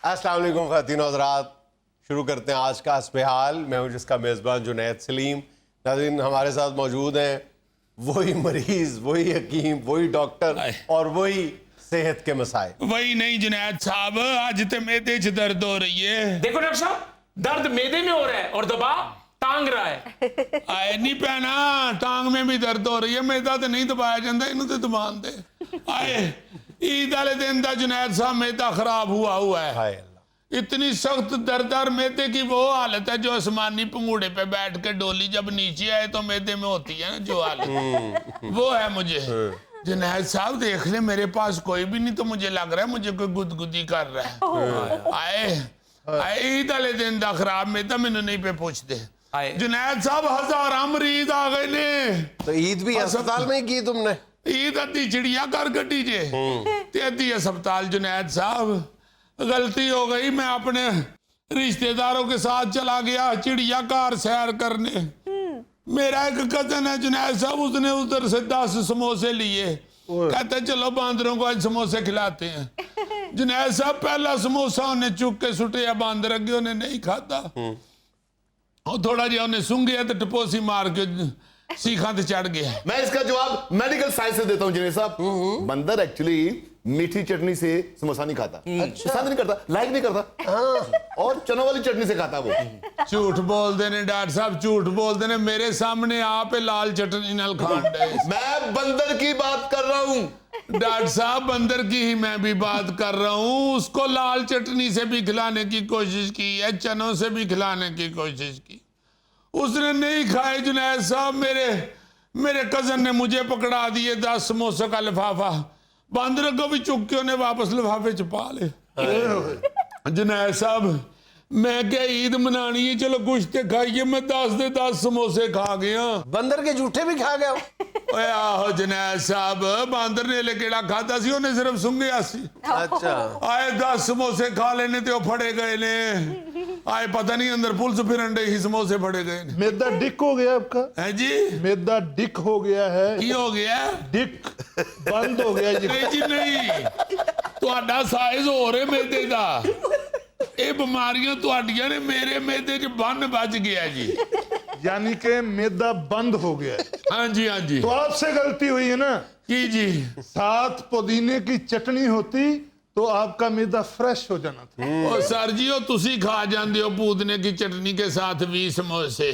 अस्सलाम वालेकुम ख़वातीन हज़रात, शुरू करते हैं आज का हस्बेहाल। मैं हूँ जिसका मेज़बान जुनैद सलीम। नाज़रीन, हमारे साथ मौजूद हैं वही मरीज़, वही हकीम, वही डॉक्टर और वही सेहत के मसाइल। वही नहीं जुनैद साहब, आज तो मेदे च दर्द हो रही है। देखो डॉक्टर साहब, दर्द मेदे में हो रहा है और दबाव टांग रहा है। आए नहीं पैना, टांग में भी दर्द हो रही है। मैदा तो नहीं दबाया जाता, इन्हों तो दबान दे। आए ईद वाले दिन दा जुनैद साहब मैदा खराब हुआ है। हाय अल्लाह। इतनी सख्त दर्द मैदे की वो हालत है जो आसमानी पंगूड़े पे बैठ के डोली जब नीचे आए तो मैदे में होती है ना जो हालत, वो है मुझे। जुनैद साहब देख ले, मेरे पास कोई भी नहीं तो मुझे लग रहा है मुझे कोई गुदगुदी कर रहा है। आए ईद वाले दिन दा खराब मैदा मैनू नहीं पे पूछते। जुनैद साहब हजारां मरीज आ गए ने। तो ईद भी अस्पताल में ही की तुमने? ईद अद्धी चिड़िया कर गड्डी जे ते अद्धी अस्पताल। जुनैद साहब गलती हो गई, मैं अपने रिश्तेदारों के साथ चला गया चिड़िया घर सैर करने। मेरा एक कजन है जुनैद साहब, उसने उधर से 10 समोसे लिए, कहते चलो बांदरों को आज समोसे खिलाते हैं। जुनैद साहब पहला समोसा उन्हें चुक के सुटिया बांदर अगे, उन्हें नहीं खाता। और थोड़ा जिहा उन्हें सूंघिया तो टपोसी मार के सीखा ते चढ़ गया। मैं इसका जवाब मेडिकल साइंस से देता हूं जुनैद साहब। बंदर एक्चुअली मीठी चटनी से समोसा नहीं खाता, पसंद नहीं करता, लाइक नहीं करता, और चनों वाली चटनी से खाता वो। झूठ बोलते ने डॉक्टर साहब, झूठ बोलते ने। मेरे सामने आप लाल चटनी नाल खान डे। मैं बंदर की बात कर रहा हूं डॉक्टर साहब, बंदर की ही मैं भी बात कर रहा हूँ। उसको लाल चटनी से भी खिलाने की कोशिश की है, चनों से भी खिलाने की कोशिश की, उसने नहीं खाए। जुनैद साहब मेरे कजन ने मुझे पकड़ा दिए 10 समोसों का लिफाफा, बंदर को भी चुक के उन्हें वापस लिफाफे च पा ले। जुनैद साहब मैं क्या ईद मनानी है, चलो कुछ तो खाइए। मैं 10 दे 10 समोसे खा गया। बंदर के जूठे भी खा गया? ओए आहो जुनैद साहब, बांदर ने ले केड़ा खाता सी, उन्हें सिर्फ सुंघिया सी। अच्छा। आए 10 समोसे खा लेने ते फड़े गए ने। आए पता नहीं अंदर पुलिस फिरन डई ही, समोसे फड़े गए ने। मैदा डिक हो गया आपका? है जी, मैदा डिक हो गया है। की हो गया? डिक बंद हो गया जी। नहीं जी नहीं, तुहाडा साइज हो रहे मैदे दा। ये बीमारियां तुहाडियां ने, मेरे मैदे च बन बच गया जी। यानी कि मैदा बंद हो गया है। हाँ जी हाँ जी। तो आपसे गलती हुई है ना। की जी? साथ पुदीने की चटनी होती तो आपका मैदा फ्रेश हो जाना था। ओ सर जी, ओ तुसी खा जाते हो पुदीने की चटनी के साथ 20 समोसे,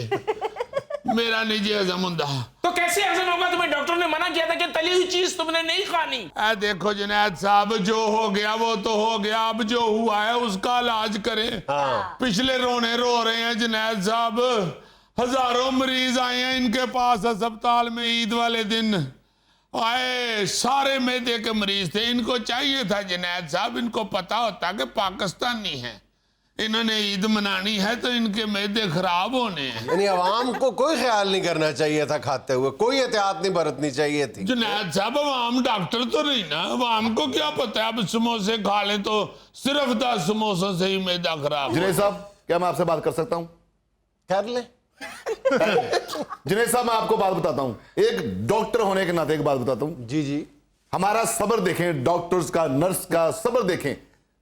मेरा नहीं जी हजम हुंदा। तो कैसे हजम होगा? तुम्हें डॉक्टर ने मना किया था कि तली हुई चीज तुमने नहीं खानी। आ देखो जुनैद साहब, जो हो गया वो तो हो गया, अब जो हुआ है उसका इलाज करें। पिछले रोने रो रहे हैं जुनैद साहब, हजारों मरीज आए हैं इनके पास अस्पताल में ईद वाले दिन। आए सारे मैदे के मरीज थे। इनको चाहिए था जुनैद साहब, इनको पता होता कि पाकिस्तानी है, इन्होंने ईद मनानी है तो इनके मैदे खराब होने हैं। यानी अवाम को कोई ख्याल नहीं करना चाहिए था खाते हुए, कोई एहतियात नहीं बरतनी चाहिए थी। जुनैद साहब अवाम डॉक्टर तो नहीं ना, अवाम को क्या पता है अब समोसे खा ले तो सिर्फ 10 समोसों से ही मैदा खराब। जुनैद साहब, क्या मैं आपसे बात कर सकता हूं? कर ले। जुनैद साहब, मैं आपको बात बताता हूं, एक डॉक्टर होने के नाते एक बात बताता हूं। जी जी। हमारा सब्र देखें, डॉक्टर्स का, नर्स का सब्र देखें।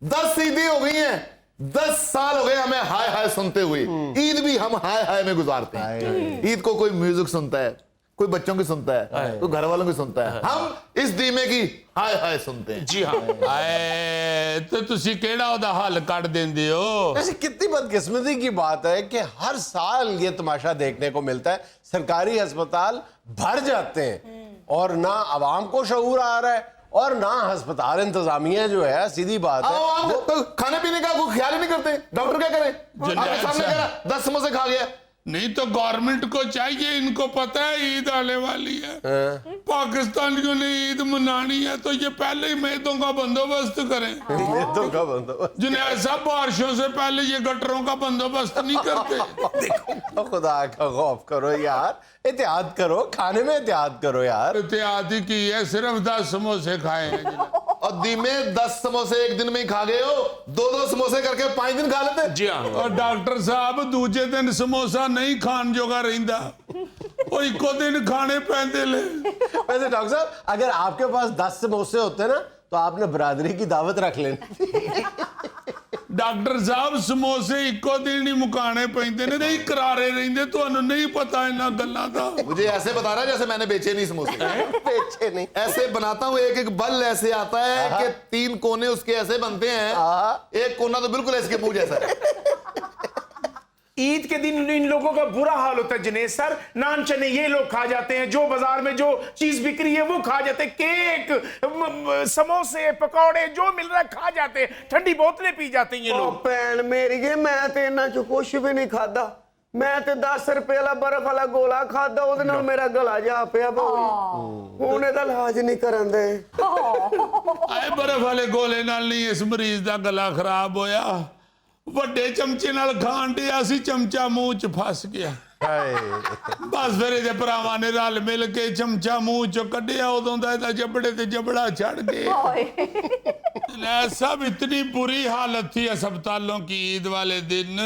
10 ईदें हो गई हैं, 10 साल हो गए हमें हाय हाय सुनते हुए। ईद भी हम हाय हाय में गुजारते हैं। ईद को कोई म्यूजिक सुनता है, कोई बच्चों की सुनता है, कोई घर वालों की सुनता है, हम इस दीमे की हाय हाय सुनते हैं। जी हाँ। आए तो तुसी केड़ा ओदा हल कट देंदे हो? वैसे कितनी बदकिस्मती की बात है कि हर साल ये तमाशा देखने को मिलता है, सरकारी अस्पताल भर जाते हैं और ना आवाम को शऊर आ रहा है और ना अस्पताल इंतजामिया जो है, सीधी बात है तो खाने पीने का कोई ख्याल ही नहीं करते। डॉक्टर क्या करे? आपके सामने कह रहा 10 समोसे खा गया। नहीं तो गवर्नमेंट को चाहिए, इनको पता है ईद आने वाली है, पाकिस्तानियों ने ईद मनानी है, तो ये पहले ही मैदों का बंदोबस्त करें। मैदों का बंदोबस्त? जुनैद साहब बारिशों से पहले ये गटरों का बंदोबस्त नहीं करते। देखो, खुदा का खौफ करो यार, एहतियात करो, खाने में एहतियात करो यार। एहतियात ही की है, सिर्फ 10 समोसे खाए हैं जुनैद। और दिन में 10 समोसे एक दिन में ही खा गए हो, 2-2 समोसे करके 5 दिन खा लेते। जी हाँ। और डॉक्टर साहब दूजे दिन समोसा नहीं खान जोगा रहिंदा, ओ इको दिन खाने पैंदे ले। वैसे डॉक्टर साहब, अगर आपके पास 10 समोसे होते ना तो आपने बरादरी की दावत रख लेनी। ਡਾਕਟਰ ਸਾਹਿਬ ਸਮੋਸੇ ਇੱਕੋ ਦਿਨ ਹੀ ਮੁਕਾਣੇ ਪੈਂਦੇ ਨੇ ਤੇ ਕਰਾਰੇ ਰਹਿੰਦੇ ਤੁਹਾਨੂੰ ਨਹੀਂ ਪਤਾ ਇਹਨਾਂ ਗੱਲਾਂ ਦਾ मुझे ऐसे बता रहा है जैसे मैंने बेचे नहीं समोसे बेचे नहीं ऐसे बनाता हूँ एक एक बल ऐसे आता है कि 3 कोने उसके ऐसे बनते हैं एक कोना तो बिल्कुल इसके मुंह जैसा है ईद के दिन इन लोगों का बुरा हाल होता है जिनेश सर। नान चने ये लोग खा जाते हैं, जो बाजार में जो चीज बिक रही है वो खा जाते हैं, केक समोसे पकौड़े जो मिल रहा है खा जाते हैं, ठंडी बोतलें पी जाते हैं ये ਉਹ लोग। ਭੈਣ ਮੇਰੀ ਮੈਂ ਤੇ ਇਹਨਾਂ ਚ ਕੁਛ ਵੀ ਨਹੀਂ ਖਾਦਾ। ਮੈਂ ਤੇ 10 ਰੁਪਏ ਵਾਲਾ ਬਰਫ ਵਾਲਾ ਗੋਲਾ ਖਾਦਾ, ਉਹਦੇ ਨਾਲ ਮੇਰਾ ਗਲਾ ਜਾ ਪਿਆ ਬੋਲੀ। ਹੁਣ ਇਹਦਾ ਇਲਾਜ ਨਹੀਂ ਕਰਨ ਦੇ। ਆਏ ਬਰਫ ਵਾਲੇ ਗੋਲੇ ਨਾਲ ਨਹੀਂ ਇਸ ਮਰੀਜ਼ ਦਾ ਗਲਾ ਖਰਾਬ ਹੋਇਆ, ਵੱਡੇ ਚਮਚੇ ਨਾਲ ਖਾਣ ਡਿਆ ਸੀ, ਚਮਚਾ ਮੂੰਹ ਚ ਫਸ ਗਿਆ। ਬਸ ਫਿਰ ਇਹਦੇ ਭਰਾਵਾਂ ਨੇ ਰਲ ਮਿਲ ਕੇ ਚਮਚਾ ਮੂੰਹ ਚੋਂ ਕੱਢਿਆ, ਉਦੋਂ ਦਾ ਇਹਦਾ ਜਬੜੇ ਤੇ ਜਬੜਾ ਚੜ गया। सब इतनी बुरी हालत थी अस्पतालों की ईद वाले दिन,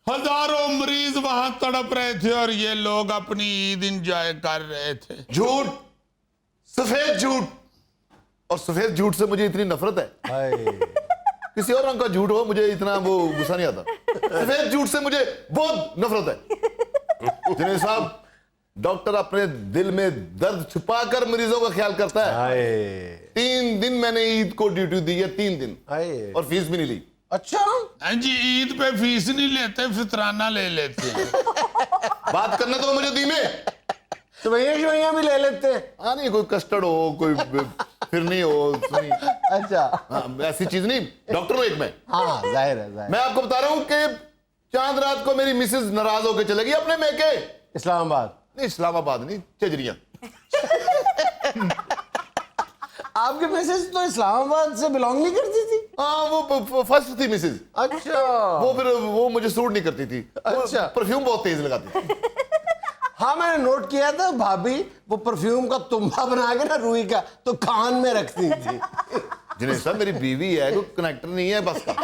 हजारों मरीज वहां तड़प रहे थे और ये लोग अपनी ईद एंजॉय कर रहे थे। झूठ, सफेद झूठ, और सफेद झूठ से मुझे इतनी नफरत है। किसी और रंग का झूठ हो मुझे इतना वो गुस्सा नहीं आता, सफेद झूठ से मुझे बहुत नफरत है। जिन्हें साहब डॉक्टर अपने दिल में दर्द छुपाकर मरीजों का ख्याल करता है। 3 दिन मैंने ईद को ड्यूटी दी है, 3 दिन, और फीस भी नहीं ली। अच्छा हाँ जी, ईद पे फीस नहीं लेते, फितराना ले लेते हैं। बात करने तो मुझे दी में तो भैया भी ले लेते हैं। हाँ नहीं, कोई कस्टर्ड हो, कोई फिरनी हो, अच्छा हाँ, ऐसी चीज नहीं। डॉक्टर हूं एक मैं। हाँ जाहिर है जाहिर। मैं आपको बता रहा हूं कि चांद रात को मेरी मिसेज नाराज होकर चलेगी अपने मैके। इस्लामाबाद नहीं, इस्लामाबाद नहीं, चजरिया। आपके मैसेज तो इस्लामाबाद से बिलोंग नहीं करती थी। हाँ, वो फर्स्ट थी मिसेज। अच्छा वो फिर वो मुझे सूट नहीं करती थी। अच्छा। परफ्यूम बहुत तेज लगाती थी। हाँ मैंने नोट किया था, भाभी वो परफ्यूम का तुम्बा बना के ना रुई का तो कान में रखती थी। जिन्हें सब मेरी बीवी है, कोई कनेक्टर नहीं है बस का।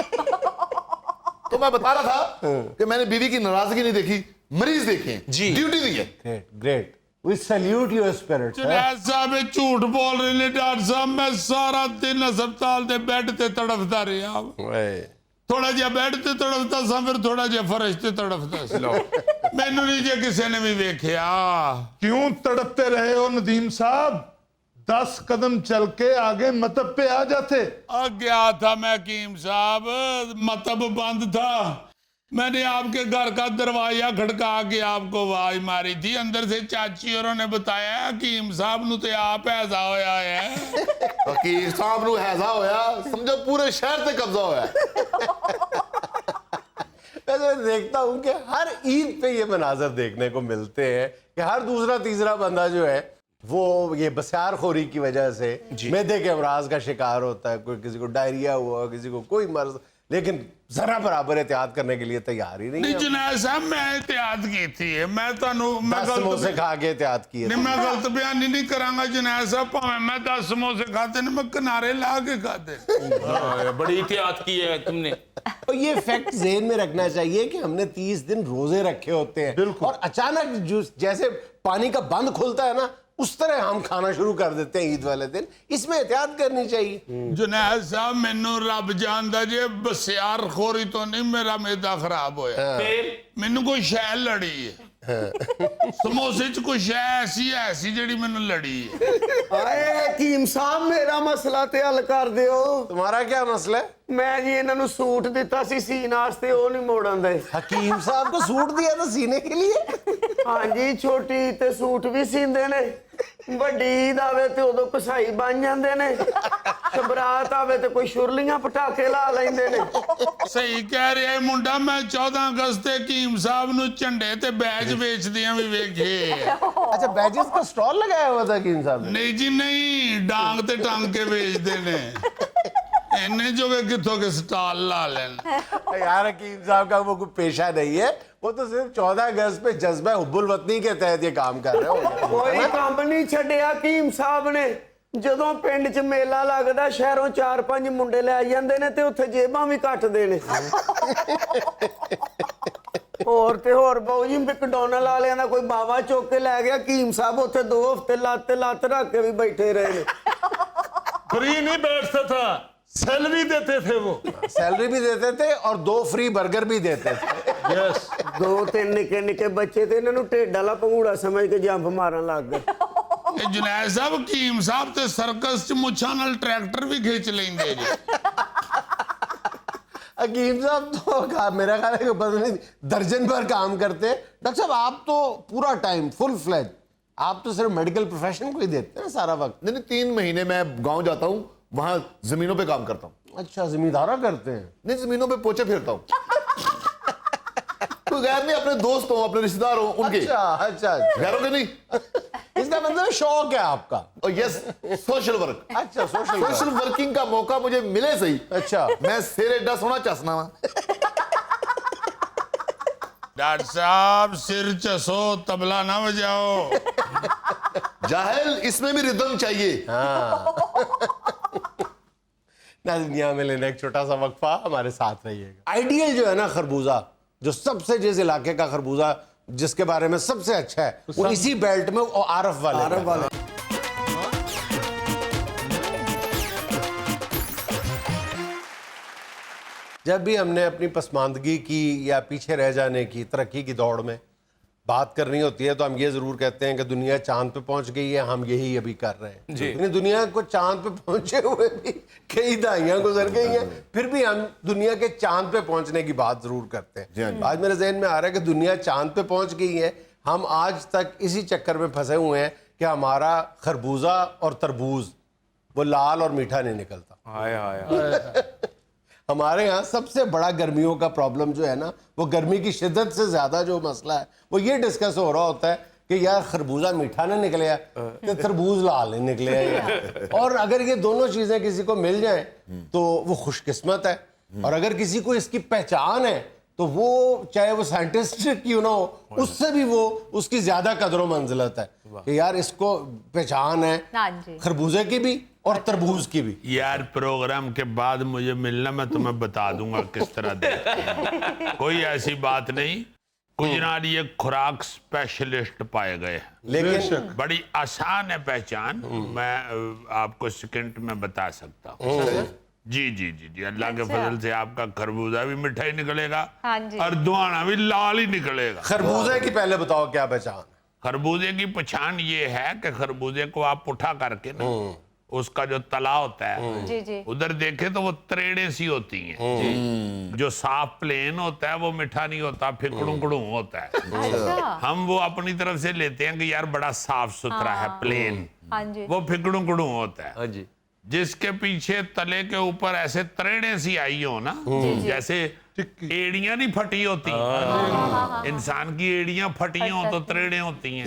तो मैं बता रहा था कि मैंने बीवी की नाराजगी नहीं देखी, मरीज देखे जी, ड्यूटी दी है। Great great, we salute your spirit. Junaid साहब ये झूठ बोल रहे ने डॉक्टर साहब, मैं सारा दिन अस्पताल दे बेड ते तड़फता रहा। थोड़ा जिहा बेड ते तड़फता सा, फिर थोड़ा जिहा फर्श ते तड़फता सा। मैनू नहीं जे किसी ने भी वेख्या। क्यों तड़पते रहे हो नदीम साहब? 10 कदम चल के आगे मतब पे आ जाते। आ गया था मैं हकीम साहब, मतब बंद था। मैंने आपके घर का दरवाजा खड़का के आपको आवाज मारी थी, अंदर से चाची औरों ने बताया हकीम साहब नु ते आप ऐसा होया है। वकील साहब नु हैजा होया, समझो पूरे शहर पे कब्जा होया। मैं देखता हूँ कि हर ईद पे ये मनाजर देखने को मिलते हैं कि हर दूसरा तीसरा बंदा जो है वो ये बसारखोरी की वजह से मैदे के अमराज का शिकार होता है। कोई किसी को डायरिया हुआ, किसी को कोई मर्ज, लेकिन जरा बराबर एहतियात करने के लिए तैयार ही नहीं है। जुनैद साहब मैं एहतियात की थी, मैं दस समोसे खा के एहतियात किए। नहीं, मैं गलत बयानी नहीं करांगा जुनैद साहब, भावे मैं 10 समोसे खाते नहीं, मैं किनारे ला के खाते। बड़ी एहतियात की है तुमने। और ये फैक्ट ज़हन में रखना चाहिए कि हमने 30 दिन रोजे रखे होते हैं, और अचानक जैसे पानी का बंद खुलता है ना, उस तरह हम खाना शुरू कर देते हैं ईद वाले दिन। इसमें एहतियात करनी चाहिए। जुनैद साहब मैनू रब जानदा जे बसियार खोरी तो नहीं, मेरा मैदा खराब होया। फिर मैनू कोई शै लड़ी है, समोसे च कोई शै ऐसी जेड़ी मैनू लड़ी है। ਆਏ ਹਕੀਮ ਸਾਹਿਬ ਮੇਰਾ ਮਸਲਾ ਤੇ ਹੱਲ ਕਰ ਦਿਓ। तुम्हारा क्या मसला है? ਮੈਂ ਜੀ ਇਹਨਾਂ ਨੂੰ ਸੂਟ ਦਿੱਤਾ ਸੀ ਸੀਨ ਵਾਸਤੇ, ਉਹ ਨਹੀਂ ਮੋੜਨ ਦੇ। हकीम साहब को सूट दिया था सीने के लिए। ਹਾਂਜੀ, ਛੋਟੀ ਤੇ ਸੂਟ ਵੀ ਸੀਂਦੇ ਨੇ, ਵੱਡੀ ਈਦ ਆਵੇ ਤੇ ਉਦੋਂ ਕਸਾਈ ਬਣ ਜਾਂਦੇ ਨੇ, ਸ਼ਬਰਾਤ ਆਵੇ ਤੇ ਕੋਈ ਸ਼ੁਰਲੀਆਂ ਪਟਾਕੇ ਲਾ ਲੈਂਦੇ ਨੇ। सही कह रहा है मुंडा, मैं 14 अगस्त ते हकीम साहब नु झंडे ते बैज बेचदियां भी वेखे। अच्छा, बैजेस का स्टॉल लगाया हुआ था हकीम साहब ने? नहीं जी नहीं, डांग ते टांग के बेचते ने। इन्ने जो वे किथों के स्टॉल ला लेन। यार हकीम साहब का वो कोई पेशा नहीं है, वो तो सिर्फ 14 अगस्त पे जज्बा हुब्बुल वतनी के तहत ये काम कर रहे हो। ਕੋਈ ਕੰਮ ਨਹੀਂ ਛੱਡਿਆ ਹਕੀਮ ਸਾਹਿਬ ਨੇ। ਜਦੋਂ ਪਿੰਡ 'ਚ ਮੇਲਾ ਲੱਗਦਾ, ਸ਼ਹਿਰੋਂ 4-5 ਮੁੰਡੇ ਲੈ ਜਾਂਦੇ ਨੇ ਤੇ ਉੱਥੇ ਜੇਬਾਂ ਵੀ ਕੱਟਦੇ ਨੇ। ਹੋਰ ਤੇ ਹੋਰ ਬਾਊ ਜੀ, ਮੈਕਡੋਨਲਡ ਵਾਲਿਆਂ ਦਾ ਕੋਈ ਬਾਵਾ ਚੁੱਕ ਕੇ ਲੈ ਗਿਆ, ਹਕੀਮ ਸਾਹਿਬ ਉੱਥੇ 2 ਹਫ਼ਤੇ ਲੱਤ ਰੱਖ ਕੇ ਵੀ ਬੈਠੇ ਰਹੇ ਨੇ। फ्री नहीं बैठता था, सैलरी देते थे वो। सैलरी भी देते थे और 2 फ्री बर्गर भी देते थे। यस। 2-3 निके निके बच्चे थे, इन्होंने ढेड वाला पंगूड़ा समझ के जंप मारन लग गए। ਇਹ ਜੁਨੈਦ ਸਾਹਿਬ ਹਕੀਮ ਸਾਹਿਬ ਤੇ ਸਰਕਸ ਚ ਮੁੱਛਾਂ ਨਾਲ ਟਰੈਕਟਰ ਵੀ ਖਿੱਚ ਲੈਂਦੇ ਜੀ। हकीम साहब तो मेरा ख्याल है कि पता नहीं दर्जन भर काम करते हैं। डॉक्टर साहब आप तो पूरा टाइम फुल फ्लेज, आप तो सिर्फ मेडिकल प्रोफेशन को ही देते हैं सारा वक्त। नहीं 3 महीने मैं गांव जाता हूँ, वहां जमीनों पे काम करता हूँ। अच्छा, जिम्मेदारा करते हैं। नहीं, जमीनों पे पोछे फेरता हूँ। कोई गैर नहीं, अपने दोस्त हो, अपने रिश्तेदार हो उनके। अच्छा अच्छा, गैरों के नहीं। इसका मतलब शौक है आपका। और यस, सोशल वर्क। अच्छा, सोशल वर्किंग का मौका मुझे मिले सही। अच्छा, मैं सिर एडा सोना चसना वा। डॉक्टर साहब सिर चसो तबला ना बजाओ। जाहिल, इसमें भी रिदम चाहिए। ना दुनिया में लेना एक छोटा सा वक्फा, हमारे साथ रहिएगा। आइडियल जो है ना खरबूजा, जो सबसे जिस इलाके का खरबूजा जिसके बारे में सबसे अच्छा है, वो इसी बेल्ट में वो आरफ वाले। जब भी हमने अपनी पसमानदगी की या पीछे रह जाने की, तरक्की की दौड़ में बात करनी होती है, तो हम ये जरूर कहते हैं कि दुनिया चांद पे पहुंच गई है, हम यही अभी कर रहे हैं। लेकिन दुनिया को चांद पे पहुंचे हुए भी कई दहाइयां गुजर गई हैं, फिर भी हम दुनिया के चांद पे पहुंचने की बात जरूर करते हैं। आज मेरे जहन में आ रहा है कि दुनिया चांद पे पहुंच गई है, हम आज तक इसी चक्कर में फंसे हुए हैं कि हमारा खरबूजा और तरबूज वो लाल और मीठा नहीं निकलता। हाय हाय। हमारे यहाँ सबसे बड़ा गर्मियों का प्रॉब्लम जो है ना, वो गर्मी की शिद्दत से ज्यादा जो मसला है वो ये डिस्कस हो रहा होता है कि यार खरबूजा मीठा ना निकले तो तरबूज लाल नहीं निकले। और अगर ये दोनों चीजें किसी को मिल जाएं तो वो खुशकिस्मत है, और अगर किसी को इसकी पहचान है तो वो चाहे वो साइंटिस्ट क्यों ना हो, उससे भी वो उसकी ज्यादा कदरों मंजिलत है कि यार इसको पहचान है खरबूजे की भी और तरबूज की भी। यार प्रोग्राम के बाद मुझे मिलना, मैं तुम्हें बता दूंगा किस तरह देखते हैं। कोई ऐसी बात नहीं। गुजरात ये खुराक स्पेशलिस्ट पाए गए, लेकिन बड़ी आसान है पहचान। मैं आपको सेकंड में बता सकता हूँ। जी जी जी जी, अल्लाह के फजल से आपका खरबूजा भी मीठा ही निकलेगा और दुआना भी लाल ही निकलेगा। खरबूजे की पहले बताओ क्या पहचान है? खरबूजे की पहचान ये है कि खरबूजे को आप उठा करके ना, उसका जो तला होता है उधर देखे तो वो त्रेड़े सी होती हैं। जो साफ प्लेन होता है वो मीठा नहीं होता, फिकड़ू होता है। हम वो अपनी तरफ से लेते हैं कि यार बड़ा साफ सुथरा है प्लेन, वो फिकड़ू होता है। जिसके पीछे तले के ऊपर ऐसे त्रेड़े सी आई हो ना, जैसे एड़ियां नहीं फटी होती, इंसान की एड़ियां फटी हो तो त्रेड़े होती हैं,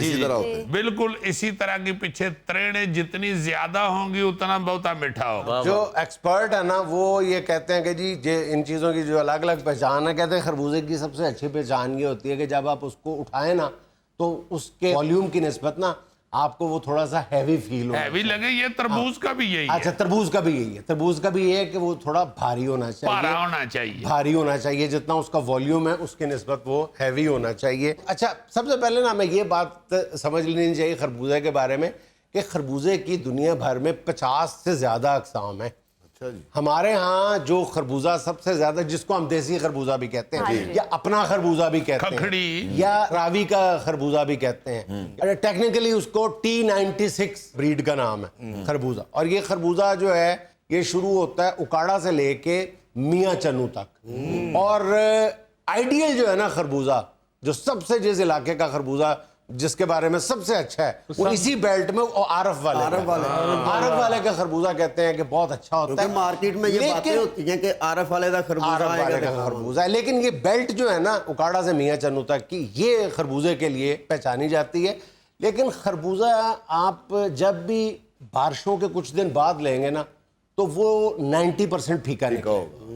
बिल्कुल इसी तरह की पीछे त्रेड़े जितनी ज्यादा होंगी उतना बहुत मीठा होगा। जो एक्सपर्ट है ना वो ये कहते हैं कि जी इन चीजों की जो अलग अलग पहचान है, कहते हैं खरबूजे की सबसे अच्छी पहचान ये होती है कि जब आप उसको उठाए ना तो उसके वॉल्यूम की निस्बत ना आपको वो थोड़ा सा हैवी फील हो, हैवी लगे। ये तरबूज का भी यही है। अच्छा, तरबूज का भी यही है। तरबूज का भी ये है कि वो थोड़ा भारी होना चाहिए, भारा होना चाहिए, भारी होना चाहिए। जितना उसका वॉल्यूम है उसके निस्बत वो हैवी होना चाहिए। अच्छा, सबसे पहले ना हमें ये बात समझ लेनी चाहिए खरबूजे के बारे में कि खरबूजे की दुनिया भर में 50 से ज्यादा अक़साम है। हमारे यहाँ जो खरबूजा सबसे ज्यादा, जिसको हम देसी खरबूजा भी कहते हैं या अपना खरबूजा भी कहते हैं या रावी का खरबूजा भी कहते हैं, टेक्निकली उसको T96 ब्रीड का नाम है खरबूजा। और ये खरबूजा जो है ये शुरू होता है उकाड़ा से लेके मियाँ चन्नू तक। और आइडियल जो है ना खरबूजा, जो सबसे जिस इलाके का खरबूजा जिसके बारे में सबसे अच्छा है, वो इसी बेल्ट में वो आरफ वाले का खरबूजा कहते हैं कि बहुत अच्छा होता है। मार्केट में ये बातें होती हैं कि आरफ वाले का खरबूजा है, लेकिन ये बेल्ट जो है ना उकाड़ा से मियाँ चन्नू तक की, ये खरबूजे के लिए पहचानी जाती है। लेकिन खरबूजा आप जब भी बारिशों के कुछ दिन बाद लेंगे ना तो वो 90% फीका निकलेगा,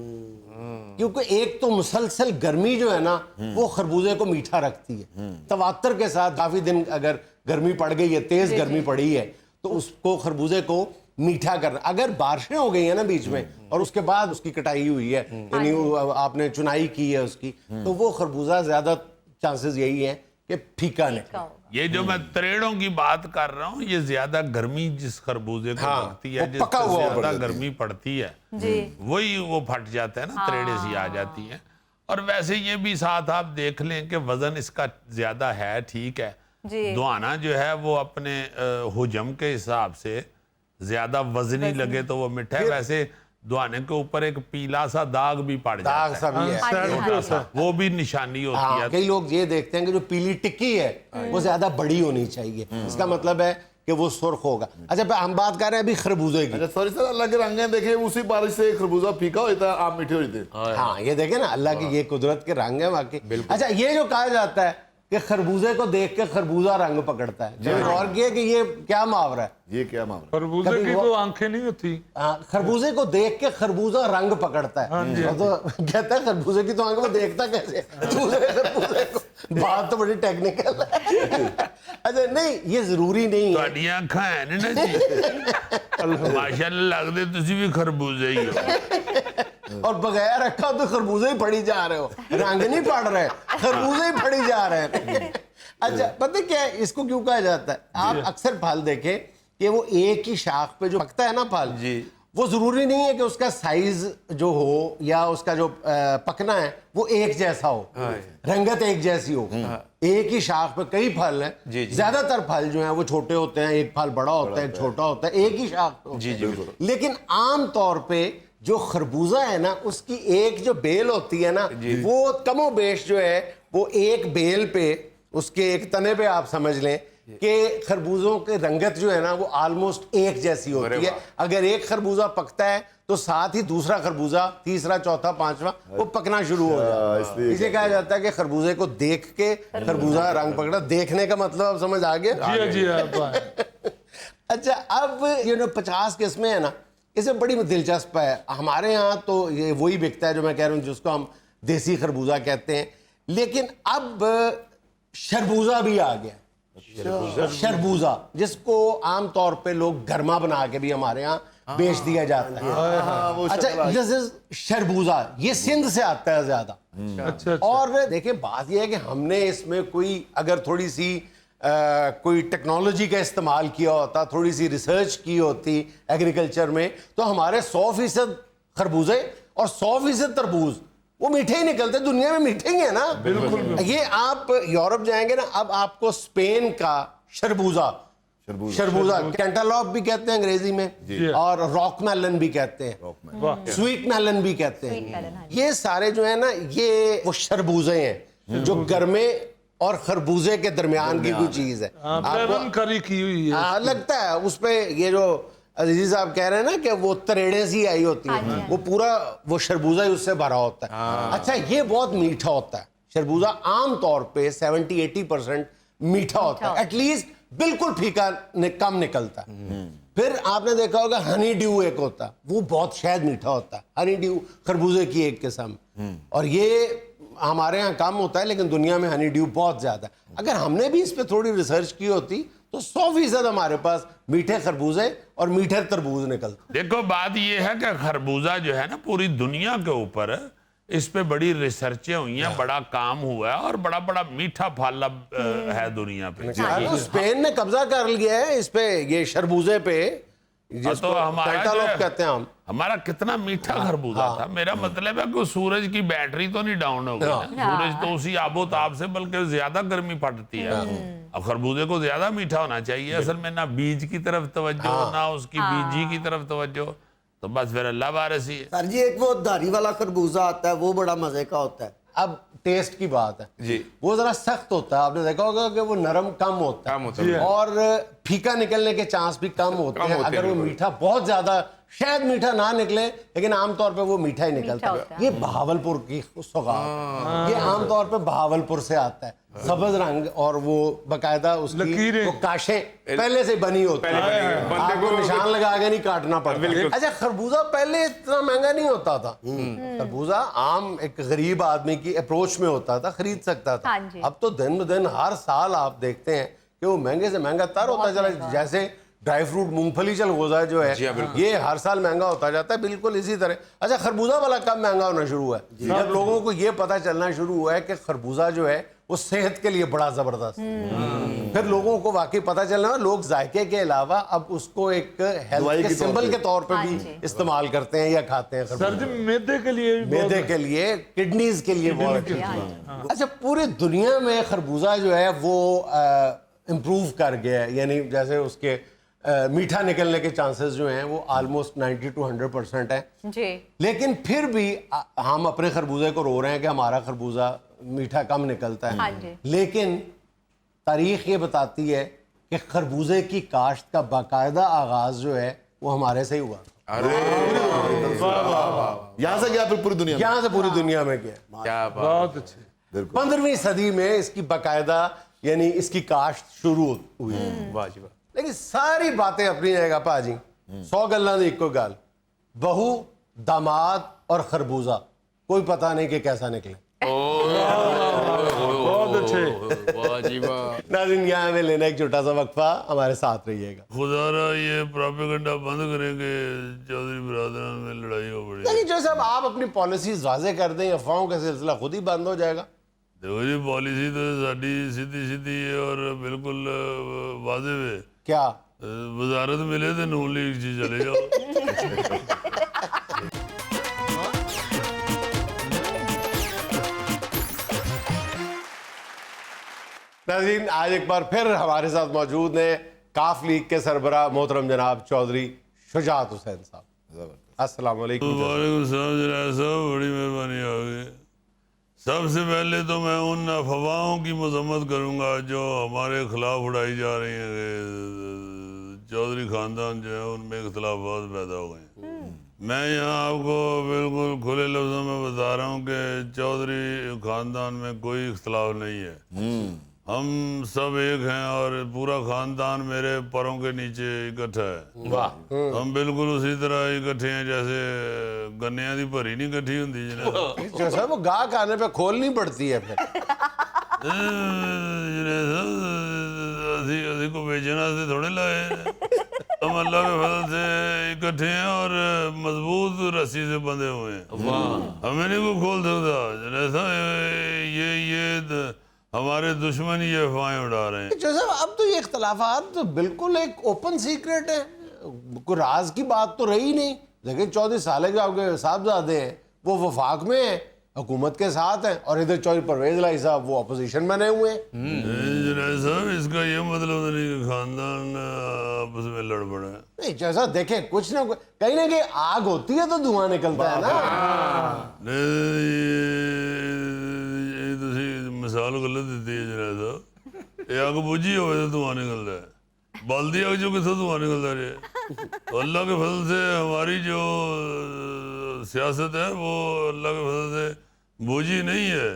क्योंकि एक तो मुसलसल गर्मी जो है ना वो खरबूजे को मीठा रखती है। तवातर के साथ काफी दिन अगर गर्मी पड़ गई है, तेज गर्मी पड़ी है, तो उसको खरबूजे को मीठा करना। अगर बारिशें हो गई है ना बीच में और उसके बाद उसकी कटाई हुई है, यानी आपने चुनाई की है उसकी, तो वो खरबूजा ज्यादा चांसेस यही है कि फीका निकले। ये जो मैं तरेड़ों की बात कर रहा हूँ, ये ज्यादा गर्मी जिस खरबूजे को हाँ, लगती है, वो जिस पका हुआ ज्यादा पड़ जाती गर्मी पड़ती है, जी वही वो फट जाता है ना, तरेड़े सी आ जाती है। और वैसे ये भी साथ आप देख लें कि वजन इसका ज्यादा है, ठीक है। जी दुआना जो है वो अपने हुजम के हिसाब से ज्यादा वजनी लगे तो वो मीठा है। वैसे दुआने के ऊपर एक पीला सा दाग भी पड़ जाता दाग है, सा भी है। हाँ जी, हाँ जी। वो भी निशानी होती हाँ, है। कई लोग ये देखते हैं कि जो पीली टिक्की है वो ज्यादा बड़ी होनी चाहिए, इसका मतलब है कि वो सुर्ख होगा। अच्छा, हम बात कर रहे हैं अभी खरबूजे की। अच्छा सॉरी सर, अल्लाह के रंगे देखे, उसी बारिश से खरबूजा फीका होता है, आप मीठे होते हैं। हाँ, ये देखे ना, अल्लाह की ये कुदरत के रंग है वाकई। अच्छा, ये जो कहा जाता है कि खरबूजे को देख के खरबूजा रंग पकड़ता है, जब गौर किया कि ये क्या मुहावरा है? ये क्या मामला? खरबूजे कभी की वो- तो आंखें नहीं होती। हाँ, खरबूजे को देख के खरबूजा रंग पकड़ता है। तो कहता है खरबूजे की तो आंख, वो देखता कैसे दूसरे खरबूजे को? बात तो बड़ी टेक्निकल है। अच्छा, नहीं, ये जरूरी नहीं है। ਤੁਹਾਡੀਆਂ ਅੱਖਾਂ ਹੈ ਨੀ ਨਾ ਜੀ, ਮਾਸ਼ਾਅੱਲਾ ਲੱਗਦੇ ਤੁਸੀਂ ਵੀ ਖਰਬੂਜ਼ੇ ਹੀ ਹੋ। और बगैर रखा तो खरबूजे ही पड़ी जा रहे हो, रंग नहीं पड़ रहे, खरबूजे ही पड़ी जा रहे हैं। अच्छा, पता क्या है इसको क्यों कहा जाता है? आप अक्सर फल देखें कि वो एक ही शाख पे जो पकता है ना फल जी, वो जरूरी नहीं है कि उसका साइज जो हो या उसका जो पकना है वो एक जैसा हो, रंगत एक जैसी हो। एक ही शाख पे कई फल हैं, ज्यादातर फल जो हैं वो छोटे होते हैं, एक फल बड़ा होता है, एक छोटा होता है, एक ही शाख पे होता है। लेकिन आम तौर पे जो खरबूजा है ना, उसकी एक जो बेल होती है ना, वो कमोबेश जो है वो एक बेल पे, उसके एक तने पे आप समझ लें कि खरबूजों के रंगत जो है ना वो ऑलमोस्ट एक जैसी होती है। अगर एक खरबूजा पकता है तो साथ ही दूसरा खरबूजा, तीसरा, चौथा, पांचवा वो पकना शुरू हो जाता है। इसलिए इसे कहा जाता है कि खरबूजे को देख के खरबूजा रंग पकड़ा। देखने का मतलब अब समझ आ गया? जी जी। अच्छा, अब ये जो 50 किस्में हैं ना, इसमें बड़ी दिलचस्प है। हमारे यहाँ तो ये वही बिकता है जो मैं कह रहा हूँ, जिसको हम देसी खरबूजा कहते हैं। लेकिन अब शरबूजा भी आ गया। शरबूजा, जिसको आमतौर पे लोग गरमा बना के भी हमारे यहाँ बेच दिया जाता है। अच्छा, दिस इज शरबूजा, ये सिंध से आता है ज्यादा। अच्छा। और देखिए, बात यह है कि हमने इसमें कोई अगर थोड़ी सी कोई टेक्नोलॉजी का इस्तेमाल किया होता, थोड़ी सी रिसर्च की होती एग्रीकल्चर में, तो हमारे 100% खरबूजे और 100% तरबूज वो मीठे ही निकलते। दुनिया में मीठे ही है ना। बिल्कुल। ये आप यूरोप जाएंगे ना, अब आपको स्पेन का शरबूजा कैंटालॉप भी कहते हैं अंग्रेजी में, और रॉक मेलन भी कहते हैं, स्वीट मेलन भी कहते हैं। ये सारे जो है ना, ये वो शरबूजे हैं जो गर्मे और खरबूजे के दरमियान की कोई चीज है। आपको करी की हुई है। लगता है उस पे ये जो अजीज साहब कह रहे हैं ना कि वो तरेड़े सी आई होती है, वो पूरा वो शरबूजा ही उससे भरा होता है। अच्छा, ये बहुत मीठा होता है शरबूजा। आम तौर पे 70-80% मीठा होता है, एटलीस्ट बिल्कुल फीका कम निकलता है। फिर आपने देखा होगा हनी ड्यू एक होता है, वो बहुत शायद मीठा होता है। हनी ड्यू खरबूजे की एक किस्म, और ये हमारे यहाँ कम होता है, लेकिन दुनिया में हनी ड्यू बहुत ज्यादा है। अगर हमने भी इस पे थोड़ी रिसर्च की होती तो 100% हमारे पास मीठे खरबूजे और मीठे तरबूज निकलते। देखो, बात ये है कि खरबूजा जो है ना, पूरी दुनिया के ऊपर इस पे बड़ी रिसर्चें हुई हैं, बड़ा काम हुआ है, और बड़ा बड़ा मीठा फल अब है दुनिया पे। तो स्पेन ने कब्जा कर लिया है इस पे, ये शरबूजे पे, तो हमारा कैंटालॉप कहते हैं हम। हमारा कितना मीठा खरबूजा था। मेरा मतलब है कि सूरज की बैटरी तो नहीं डाउन हो गई ना। सूरज तो उसी आबोताब से बल्कि ज्यादा गर्मी पड़ती है। अब खरबूजे को ज्यादा मीठा होना चाहिए। असल में ना बीज की तरफ तवज्जो, ना उसकी बीजी की तरफ तवज्जो, तो बस फिर अल्लाह वारसी है। सर जी, एक वो धारी वाला खरबूजा आता है, वो बड़ा मजे का होता है। अब टेस्ट की बात है जी, वो जरा सख्त होता है। आपने देखा होगा कि वो नरम कम होता है, और फीका निकलने के चांस भी कम होते हैं। अगर वो मीठा बहुत ज्यादा, शायद मीठा ना निकले, लेकिन आमतौर पे वो मीठा ही निकलता है। ये बहावलपुर की सौगात, ये आमतौर पे बहावलपुर से आता है। सब्ज रंग और वो बकायदा उसकी वो काशें पहले से बनी होती है, आपको निशान लगा के नहीं काटना पड़ता। अच्छा, खरबूजा पहले इतना महंगा नहीं होता था। खरबूजा आम एक गरीब आदमी की अप्रोच में होता था, खरीद सकता था। अब तो दिन ब दिन हर साल आप देखते हैं कि वो महंगे से महंगा तर होता चला। जैसे ड्राई फ्रूट मूंगफली चलगोजा जो है, ये हर साल महंगा होता जाता है, बिल्कुल इसी तरह। अच्छा, खरबूजा वाला कब महंगा होना शुरू हुआ है? जब लोगों को ये पता चलना शुरू हुआ है कि खरबूजा जो है वो वो सेहत के लिए बड़ा जबरदस्त। फिर लोगों को वाकई पता चलना, लोग जायके के अलावा अब उसको एक हेल्थ दवाई के के तौर सिंबल पे। के तौर पे हाँ भी जी। इस्तेमाल करते हैं या खाते हैं। सर जी मैदे के लिए भी बहुत मैदे के लिए, किडनीज के लिए बहुत अच्छी चीज़ है। अच्छा, पूरी दुनिया में खरबूजा जो है वो इम्प्रूव कर गया है, यानी जैसे उसके मीठा निकलने के चांसेस जो हैं वो ऑलमोस्ट 90 to 100% हैं। जी। लेकिन फिर भी हम अपने खरबूजे को रो रहे हैं कि हमारा खरबूजा मीठा कम निकलता हाँ है। जी। लेकिन तारीख ये बताती है कि खरबूजे की काश्त का बाकायदा आगाज जो है वो हमारे से ही हुआ। यहां से गया फिर पूरी दुनिया में। यहाँ से पूरी दुनिया में गया। क्या बात। बहुत अच्छे। 15वीं सदी में इसकी बाकायदा यानी इसकी काश्त शुरू हुई। वाह जी वाह। लेकिन सारी बातें अपनी जगह भाजी, 100 गल्लां दी इक्को गल, बहू, दामाद और खरबूजा, कोई पता नहीं कि कैसा निकले। बहुत अच्छे। वाह जी वाह। नाज़रीन, यहाँ में लेना एक छोटा सा वक्फा, हमारे साथ रहिएगा। खुदारा ये प्रोपेगेंडा बंद करेंगे, चौधरी बिरादरान में लड़ाई हो पड़ी। लेकिन जो साहब आप अपनी पॉलिसीज वाजे कर दें, अफवाहों का सिलसिला खुद ही बंद हो जाएगा। देखो जी, पॉलिसी तो साड़ी सीधी सीधी है और बिल्कुल वाजिब है। क्या वजारत मिले तो नून लीग जी चले जाओ। नाज़रीन, आज एक बार फिर हमारे साथ मौजूद हैं काफ लीग के सरबराह मोहतरम जनाब चौधरी शुजात हुसैन साहब। अस्सलाम वालेकुम। वालेकुम सलाम जनाब साहब, बड़ी मेहरबानी होगी। सबसे पहले तो मैं उन अफवाहों की मजम्मत करूंगा जो हमारे खिलाफ उड़ाई जा रही हैं कि चौधरी खानदान जो है उनमें इख्तलाफात पैदा हो गए हैं। मैं यहाँ आपको बिल्कुल खुले लफ्जों में बता रहा हूँ कि चौधरी खानदान में कोई इख्तलाफ नहीं है। हम सब एक हैं और पूरा खानदान मेरे पैरों के नीचे इकट्ठा है। वाह। हम बिल्कुल उसी तरह इकट्ठे हैं जैसे गन्नियां दी भरी नहीं इकट्ठी होंदी जनाब। जो साहब वो गाहक आने पे खोलनी पड़ती है फिर। असी को बेचने से थोड़े लाए हैं। हम अल्लाह के फजल से इकट्ठे हैं और मजबूत रस्सी से बंधे हुए हैं। हमें नहीं कोई खोल सकता जैसा ये हमारे दुश्मन ये अफवाहें उड़ा रहे हैं। जो साहब अब तो ये इख्तलाफात तो बिल्कुल एक ओपन सीक्रेट है, कोई राज की बात तो रही नहीं। लेकिन चौधरी साले जो आपके साहबजादे हैं वो वफाक में हैं, हुकूमत के साथ हैं, और इधर चौधरी परवेज लाई साहब वो अपोजिशन बने हुए हैं। जनाब साहब, इसका ये मतलब नहीं कि खानदान आपस में लड़ पड़े। नहीं जैसा देखें, कुछ ना कहीं ना कहीं आग होती है तो धुआं निकलता है ना। ਇਹ ਤੁਸੀਂ ਮਿਸਾਲ ਗਲਤ ਦਿੱਤੀ ਹੈ ਜਨਾਬ ਸਾਹਿਬ। ਇਹ ਅੱਗ ਬੁਝੀ ਹੋਵੇ तो धुआं निकलता है, बल्दी आग जो कितना धुआं निकलता रहे। तो अल्लाह के फजल से हमारी जो सियासत है वो अल्लाह के फजल से बूझी नहीं है।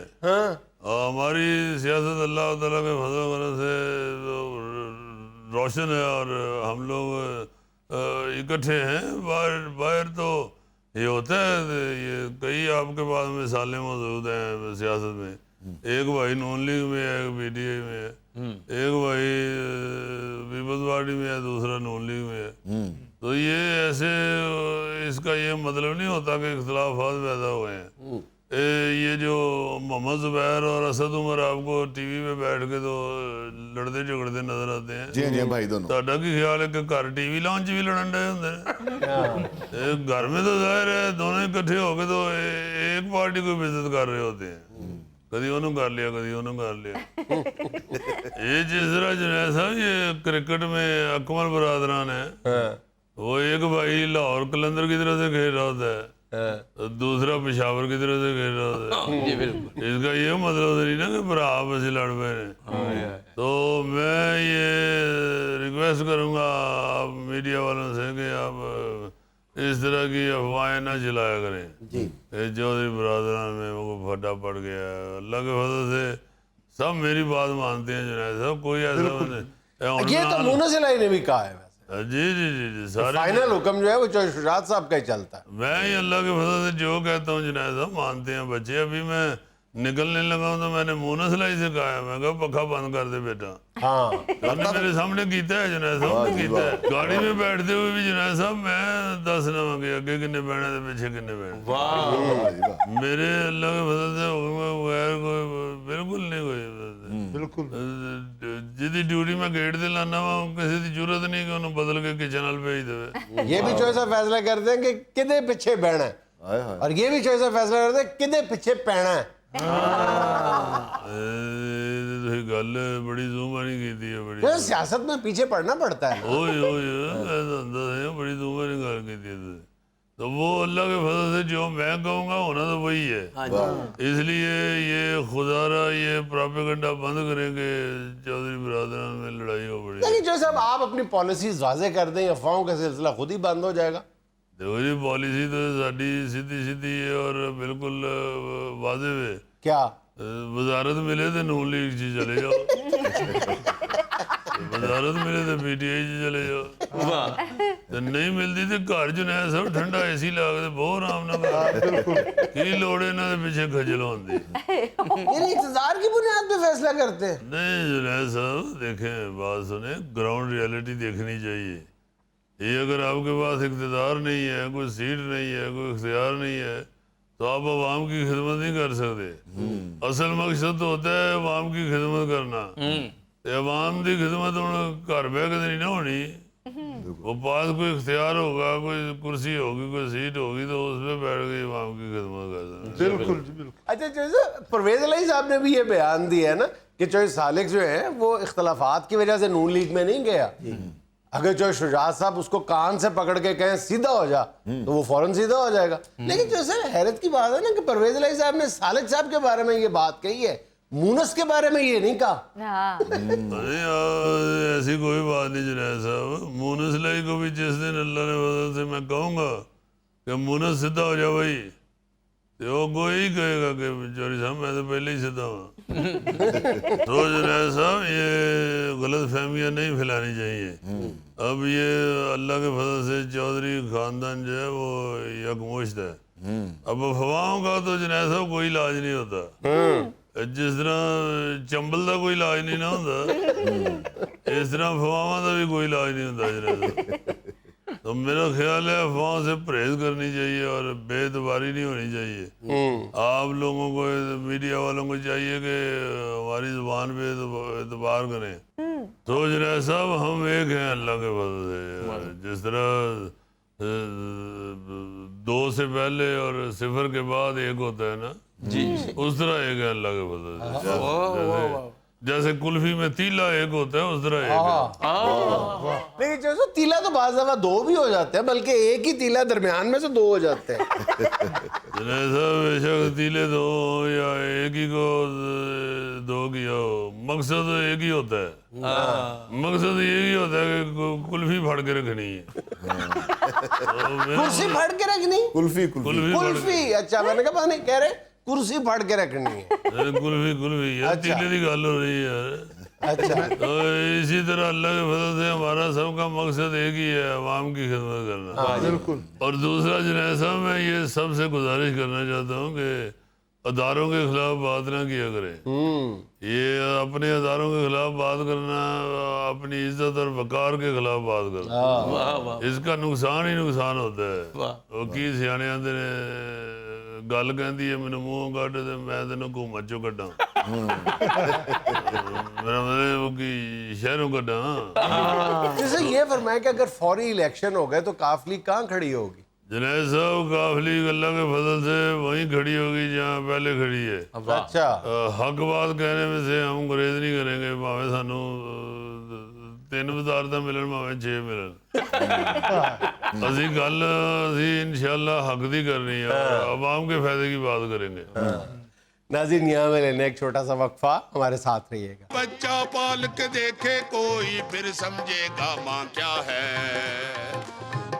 हमारी सियासत अल्लाह ताला के फजल से रोशन है और हम लोग इकट्ठे हैं। बाहर तो ये होता है, ये कई आपके पास मिसालें मौजूद हैं सियासत में। एक भाई नून लीग में है, एक पीटीआई में है, एक भाई पीपल्स पार्टी में है, दूसरा नून लीग में है। तो ये ऐसे इसका ये मतलब नहीं होता कि इख्तलाफात पैदा हुए हैं। ये जो मोहम्मद जुबैर और असद उमर आपको टीवी पे बैठ के तो लड़ते झगड़ते नजर आते हैं। जी जी भाई दोनों। ਤੁਹਾਡਾ ਕੀ ਖਿਆਲ ਹੈ ਕਿ ਘਰ ਟੀਵੀ ਲਾਉਣ 'ਚ ਵੀ ਲੜਨ ਡਏ ਹੁੰਦੇ ਨੇ? घर में तो जाहिर है दोनों इकट्ठे हो के तो एक पार्टी को बेइज्जत कर रहे होते हैं। कभी उन्होंने कर लिया, कभी उन्होंने कर लिया। ये जिस तरह जुनैद साहब ये क्रिकेट में अकमल बरादरान है, वो एक भाई लाहौर कलंदर की तरफ से खेल रहा होता है, दूसरा पेशावर की तरफ से खेल रहा होता है। जी बिल्कुल। इसका ये मतलब नहीं ना कि भरा आपस में लड़ पे हैं। तो मैं ये रिक्वेस्ट करूंगा आप मीडिया वालों से कि आप इस तरह की अफवाहें ना चलाया करें जी। चौधरी बरादरान में वो फटा पड़ गया है। अल्लाह के फजल से सब मेरी बात मानते हैं जुनैद साहब, कोई ऐसा ये तो मुन्ना सिलाई ने भी कहा है। जी जी जी जी सारे फाइनल हुक्म जो है वो चौधरी शुजात साहब का ही चलता है। मैं ही अल्लाह के फजल से जो कहता हूँ जुनैद साहब मानते हैं बच्चे। अभी मैं निकलने लगा हूँ तो मैंने मुन्ना सिलाई से कहा है, मैं कहा पखा बंद कर दे बेटा। हाँ हमने मेरे सामने कीता है जुनैद साहब ने कीता है। गाड़ी में बैठते हुए भी जुनैद साहब मैं दस ना कि अगे किन्ने बहना ते पीछे किन्ने बहना। वाह। मेरे अल्लाह के फजल से हुक्म के बगैर कोई बिल्कुल नहीं कोई बिल्कुल जिहदी ड्यूटी मैं गेट ते लाना वा किसी की जरूरत नहीं कि उन्होंने बदल के किचन वाल भेज देवे ये भी चॉइस ऑफ फैसला करते हैं कि किदे पीछे बहना है, हाय हाय और ये भी चॉइस ऑफ फैसला करते हैं किदे पीछे पैना है। ਤੁਸੀਂ ਗੱਲ ਬੜੀ ਜ਼ੂਮਾਨੀ ਕੀਤੀ ਹੈ ਬੜੀ जो सियासत में पीछे पड़ना पड़ता है। ओए ओए मैं तो बड़ी दूर गल की थी तो वो अल्लाह के फजल से जो मैं कहूँगा होना तो वही है। इसलिए ये खुदारा ये प्रोपेगेंडा बंद करेंगे, चौधरी बिरादरान में लड़ाई हो पड़ी। लेकिन जो साहब आप अपनी पॉलिसीज वाजे कर दें, अफवाहों का सिलसिला खुद ही बंद हो जाएगा। देखो जी पॉलिसी तो साड़ी सीधी सीधी है और बिल्कुल वाजिब है। क्या वजारत मिले तो नून लीग जी चले जाओ, वजारत मिले तो पीटीआई जी चले जाओ, तो नहीं मिलती तो घर जुनैद सब ठंडा एसी ला के बहुत आराम नाल की लोड़ है इन्हां दे पीछे खजल होंदी। ये इंतजार की बुनियाद पे फैसला करते हैं। नहीं जुनैद साहब देखें बात सुने, ग्राउंड रियलिटी देखनी चाहिए। ये अगर आपके पास इख्तियार नहीं है, कोई सीट नहीं है, कोई इख्तियार नहीं है तो आप अवाम की खिदमत नहीं कर सकते। असल मकसद तो होता है अवाम की खिदमत करना, ते अवाम की खिदमत हुण घर बह के नहीं ना होनी। वो पास कोई इख्तियार होगा, कोई कुर्सी होगी, कोई सीट होगी तो उस पर बैठ के अवाम की खिदमत कर सकते। बिल्कुल जी बिल्कुल। अच्छा जैसे परवेज इलाही साहब ने भी ये बयान दिया है ना कि चॉइस सालिक जो है वो इख्तलाफात की वजह से नून लीग में नहीं गया। अगर जो शुजात साहब उसको कान से पकड़ के कहें सीधा हो जा तो वो फौरन सीधा हो जाएगा। लेकिन जो सर हैरत की बात है ना कि परवेज इलाही साहब ने सालिक साहब के बारे में ये बात कही है, मूनस के बारे में ये नहीं कहा। अरे यार ऐसी कोई बात नहीं जुनैद साहब। मूनस लाई को भी जिस दिन अल्लाह ने बदल से मैं कहूँगा कि मूनस सीधा हो जा भाई, तो वो कोई ही कहेगा कि चौधरी साहब मैं तो पहले ही सीधा हूँ। तो जुनैद साहब ये गलत फहमियाँ नहीं फैलानी चाहिए। अब ये अल्लाह के फजल से चौधरी खानदान जो है वो यकमुश्त है। अब अफवाहों का तो जुनैद साहब कोई इलाज नहीं होता। जिस तरह चंबल का कोई इलाज नहीं ना होता, इस तरह अफवाहों का भी कोई इलाज नहीं होता जुनैद साहब। तो मेरा ख्याल है अफवाहों से परहेज करनी चाहिए और बेतबारी नहीं होनी चाहिए। आप लोगों को मीडिया वालों को चाहिए कि हमारी जुबान पे एतबार करें। तो जुनैद साहब हम एक हैं अल्लाह के फजल से। जिस तरह 2 से पहले और 0 के बाद एक होता है ना जी, उस तरह एक है अल्लाह के फजल से। जैसे कुल्फी में तीला एक होता है उस तरह एक है। लेकिन जो तीला तो बाज़ दफा 2 भी हो जाते हैं, बल्कि एक ही तीला दरमियान में से 2 हो जाते हैं। बेशक तीले 2 या एक ही को 2 किया हो, मकसद एक ही होता है। मकसद यही होता है कि कुल्फी फाड़ के रखनी है। कुर्सी फाड़ के रखनी, कुल्फी। अच्छा मैंने कहा नहीं कह रहे कुर्सी फाड़ के रखनी है। कुल्फी यार तीले की गल हो रही है यार। अच्छा तो इसी तरह अल्लाह के फजल से हमारा सबका मकसद एक ही है, अवाम की खिदमत करना। बिल्कुल। और दूसरा जुनैद साहब मैं ये सबसे गुजारिश करना चाहता हूँ कि अदारों के खिलाफ बात ना किया करें। ये अपने अदारों के खिलाफ बात करना अपनी इज्जत और वकार के खिलाफ बात करना, इसका नुकसान ही नुकसान होता है। वो की सियाने आंदे ने गल कहती है मैनू मूँह कट ते मैं तेन घूमत चो कड्डा। मेरा मतलब कि शहरों कड्डा। जैसे ये फरमाया कि अगर फौरी इलेक्शन हो गए तो काफिली कहाँ खड़ी होगी? जुनैद साहब काफिली अल्लाह के फजल से वहीं खड़ी होगी जहाँ पहले खड़ी है। अच्छा हक बात कहने में से हम गुरेज नहीं करेंगे, भावे सानू 3 वजारतां मिलन भावे 6 मिलन। असी गल असी इंशाअल्लाह हक दी करनी है, अवाम के फायदे की बात करेंगे। नाज़रीन यहाँ में लेने एक छोटा सा वक्फा, हमारे साथ रहिएगा। बच्चा पाल के देखे कोई फिर समझेगा माँ क्या है।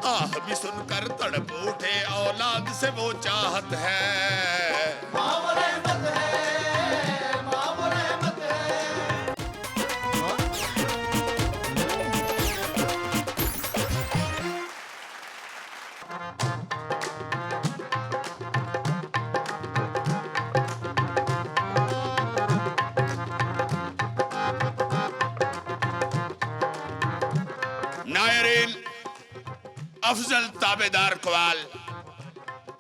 आह भी सुनकर तड़प उठे औलाद से वो चाहत है। माँ वो रहमत है, माँ वो रहमत है। नायरीन अफजल ताबेदार कवाल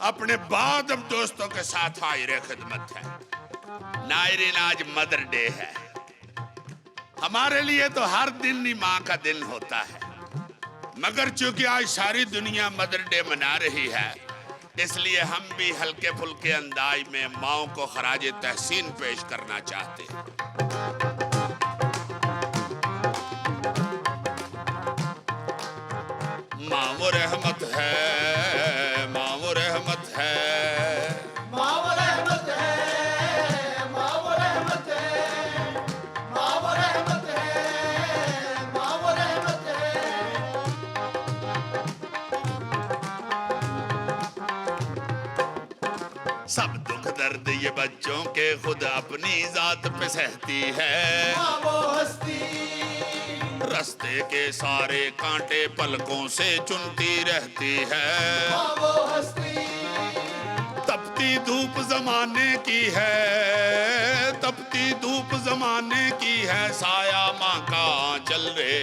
अपने बादम दोस्तों के साथ हाजिर खिदमत है। नायरीन आज मदर डे है। हमारे लिए तो हर दिन ही माँ का दिन होता है, मगर चूंकि आज सारी दुनिया मदर डे मना रही है, इसलिए हम भी हल्के फुल्के अंदाज में माओ को खराज तहसीन पेश करना चाहते हैं। माँ वो रहमत है, माँ वो रहमत है, माँ वो रहमत है, माँ वो रहमत है, माँ वो रहमत है, माँ वो रहमत है। सब दुख दर्द ये बच्चों के खुद अपनी जात पे सहती है। माँ वो हस्ती, रास्ते के सारे कांटे पलकों से चुनती रहती है। माँ वो हस्ती, तपती धूप जमाने की है, तपती धूप जमाने की है, साया माँ का आंचल रे।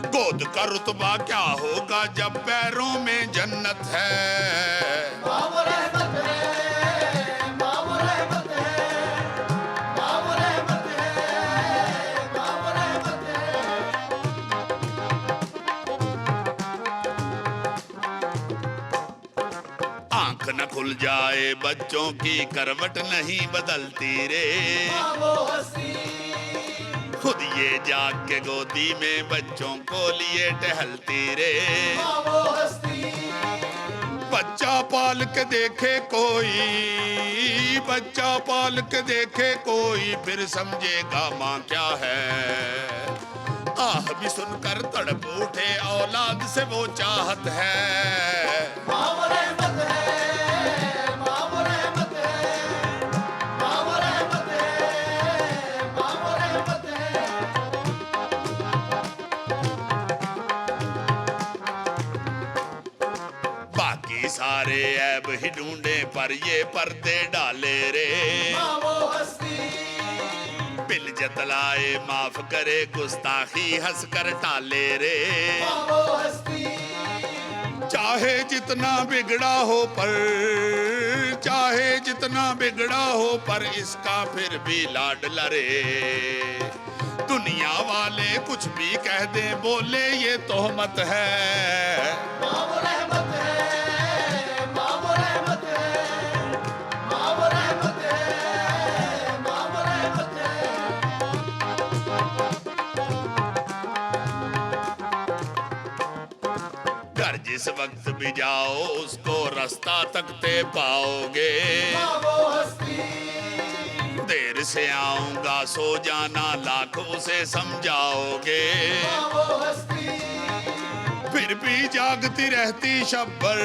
गोद का रुतबा क्या होगा जब पैरों में जन्नत है। माँ वो रहमत है, माँ वो रहमत है, माँ वो रहमत है, माँ वो रहमत है। आंख न खुल जाए बच्चों की करवट नहीं बदलती रे। माँ वो हस्ती, खुद ये जाग के गोदी में बच्चों को लिए टहलती रे। माँ वो हस्ती, बच्चा पाल के देखे कोई, बच्चा पाल के देखे कोई, फिर समझेगा माँ क्या है। आह भी सुनकर तड़प उठे औलाद से वो चाहत है। माँ वो रहमत है, माँ वो रहमत है, माँ वो रहमत है, माँ वो रहमत है। बाकी सारे ऐब ही ढूंढे पर ये पर्दे डाले रे। माँ वो हस्ती, बिल जतलाए माफ करे गुस्ताखी हंस कर टाले रे। माँ वो हस्ती, चाहे जितना बिगड़ा हो पर, चाहे जितना बिगड़ा हो पर, इसका फिर भी लाड लरे। दुनिया वाले कुछ भी कह दे बोले ये तोहमत है। माँ वो रहमत है, माँ वो रहमत है, माँ वो रहमत है, माँ वो रहमत है। घर जिस वक्त भी जाओ उसको रास्ता तकते पाओगे। माँ वो हस्ती, देर से आऊंगा सो जाना लाख उसे समझाओगे। माँ वो हस्ती, फिर भी जागती रहती शब्बर,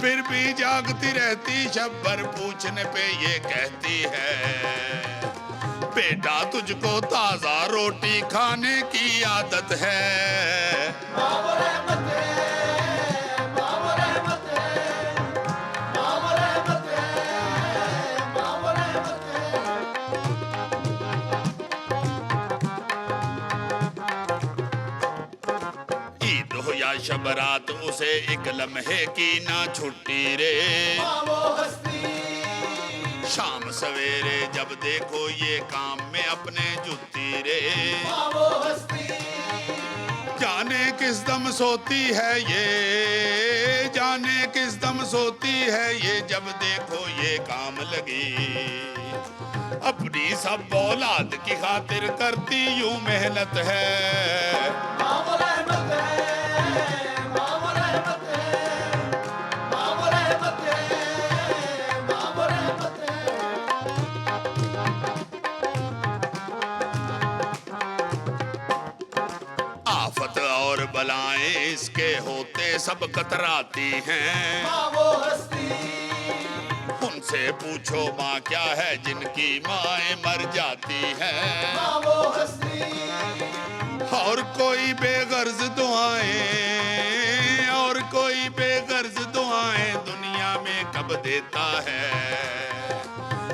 फिर भी जागती रहती शब्बर, पूछने पे ये कहती है बेटा तुझको ताजा रोटी खाने की आदत है। माँ वो रहमत है, माँ वो रहमत है, माँ वो रहमत है, माँ वो रहमत है। ईद हो या शब रात उसे एक लम्हे की ना छुट्टी रे। माँ वो हस्ती, शाम सवेरे जब देखो ये काम में अपने जुटती रे। माँ वो हस्ती, जाने किस दम सोती है ये, जाने किस दम सोती है ये, जब देखो ये काम लगी। अपनी सब औलाद की खातिर करती यूं मेहनत है। माँ वो रहमत है, माँ वो रहमत है, माँ वो रहमत है, माँ वो रहमत है। आफत और बलाएं इसके होते सब कतराती हैं। माँ वो हस्ती, उनसे पूछो माँ क्या है जिनकी माएं मर जाती हैं। माँ वो हस्ती, और कोई बेगर्ज दुआएं, और कोई बेगर्ज दुआएं दुनिया में कब देता है।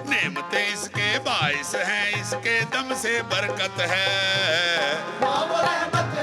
नेमतें इसके बाइस हैं, इसके दम से बरकत है। माँ वो रहमत